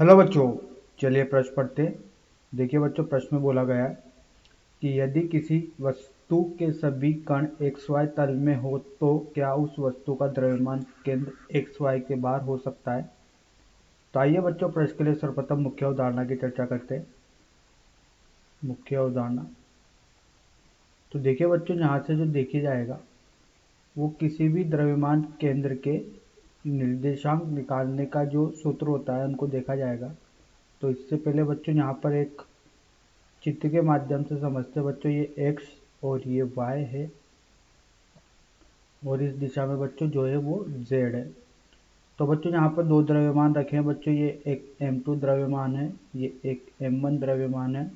Hello बच्चों, चलिए प्रश्न पढ़ते हैं। देखिए बच्चों, प्रश्न में बोला गया है कि यदि किसी वस्तु के सभी कण XY तल में हो तो क्या उस वस्तु का द्रव्यमान केंद्र XY के बाहर हो सकता है। तो आइए बच्चों, प्रश्न के लिए सर्वप्रथम मुख्य अवधारणा की चर्चा करते हैं। मुख्य अवधारणा तो देखिए बच्चों, यहाँ से जो देखा जाएगा वो किसी भी द्रव्यमान केंद्र के निर्देशांक निकालने का जो सूत्र होता है उनको देखा जाएगा। तो इससे पहले बच्चों यहाँ पर एक चित्र के माध्यम से समझते बच्चों, ये x और ये y है और इस दिशा में बच्चों जो है वो z है। तो बच्चों यहाँ पर दो द्रव्यमान रखे हैं बच्चों, ये एक m2 द्रव्यमान है, ये एक m1 द्रव्यमान है।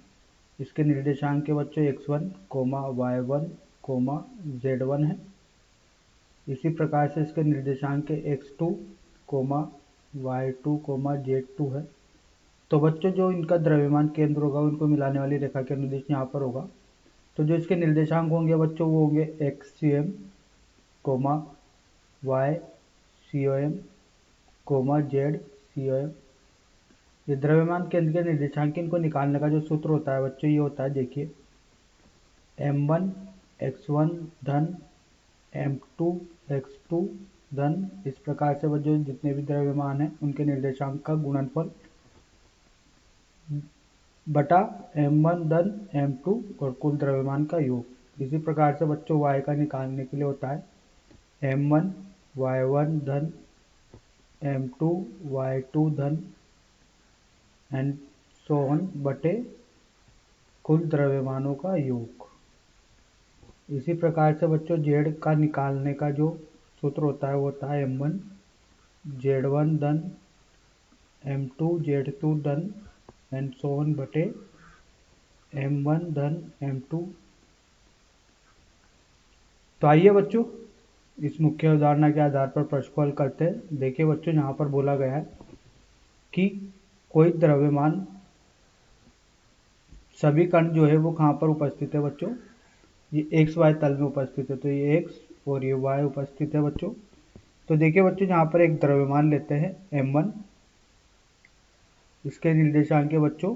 इसके निर्देशांक के बच्चों x1, y1, z1 है। इसी प्रकार से इसके निर्देशांक के x2, y2, z2 है। तो बच्चों जो इनका द्रव्यमान केंद्र होगा उनको मिलाने वाली रेखा के अनुदिश यहाँ पर होगा। तो जो इसके निर्देशांक होंगे बच्चों वो होंगे XCM, YCOM, ZCOM। ये द्रव्यमान केंद्र के निर्देशांक इनको निकालने का जो सूत्र होता है बच्चों ये होता है, देखिए M1 x1 धन M2 x2 धन, इस प्रकार से बच्चों जितने भी द्रव्यमान हैं उनके निर्देशांक का गुणनफल बटा M1 धन M2 और कुल द्रव्यमान का योग। इसी प्रकार से बच्चों y का निकालने के लिए होता है M1 y1 धन M2 y2 धन एंड सो ऑन बटे कुल द्रव्यमानों का योग। इसी प्रकार से बच्चों z का निकालने का जो सूत्र होता है वो होता है M1 z1 धन M2 z2 धन एंड सो ऑन बटे M1 धन M2। तो आइए बच्चों इस मुख्य उदाहरण के आधार पर प्रश्न को हल करते हैं। देखिए बच्चों, यहाँ पर बोला गया है कि कोई द्रव्यमान सभी कण जो है वो कहाँ पर उपस्थित है बच्चों, ये XY तल में उपस्थित है। तो ये x और ये y उपस्थित है बच्चों। तो देखिए बच्चों, यहाँ पर एक द्रव्यमान लेते हैं M1, इसके निर्देशांक के बच्चों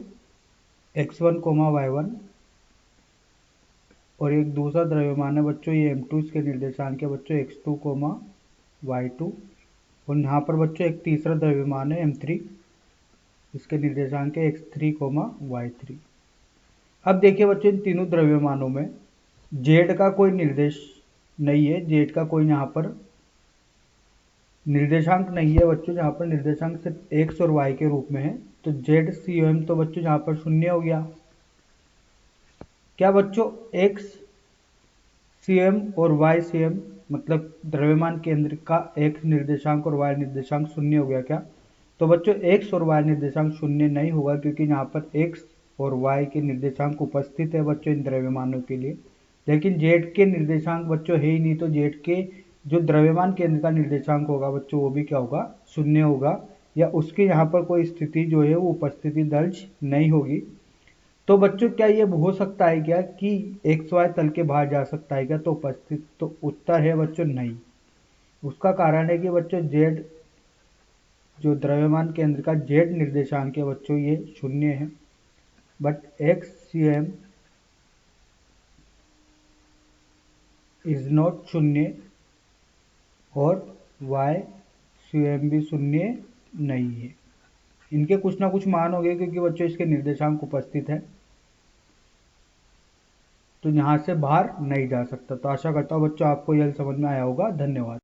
x1, y1 और एक दूसरा द्रव्यमान है बच्चों ये M2, इसके निर्देशांक के बच्चों x2, y2 और यहाँ पर बच्चों एक तीसरा द्रव्यमान है M3, इसके निर्देशांक है x3, y3। अब देखिए बच्चों, इन तीनों द्रव्यमानों में z का कोई निर्देश नहीं है, z का कोई यहाँ पर निर्देशांक नहीं है बच्चों। यहाँ पर निर्देशांक सिर्फ x और y के रूप में है। तो ZCOM तो बच्चों यहाँ पर शून्य हो गया। क्या बच्चों XCM और YCM मतलब द्रव्यमान केंद्र का x निर्देशांक और y निर्देशांक शून्य हो गया क्या? तो बच्चों x और y निर्देशांक शून्य नहीं होगा, क्योंकि यहाँ पर x और y के निर्देशांक उपस्थित है बच्चों इन द्रव्यमानों के लिए, लेकिन z के निर्देशांक बच्चों है ही नहीं। तो z के जो द्रव्यमान केंद्र का निर्देशांक होगा बच्चों वो भी क्या होगा, शून्य होगा, या उसकी यहाँ पर कोई स्थिति जो है वो उपस्थिति दर्ज नहीं होगी। तो बच्चों क्या ये हो सकता है क्या कि XY तल के बाहर जा सकता है क्या? तो उपस्थित तो उत्तर है बच्चों नहीं। उसका कारण है कि बच्चों z जो द्रव्यमान केंद्र का z निर्देशांक है बच्चों ये शून्य है, बट XCM इज नॉट शून्य और YCM भी शून्य नहीं है। इनके कुछ ना कुछ मान हो गए, क्योंकि बच्चों इसके निर्देशांक उपस्थित है, तो यहाँ से बाहर नहीं जा सकता। तो आशा करता हूँ बच्चों आपको यह समझ में आया होगा। धन्यवाद।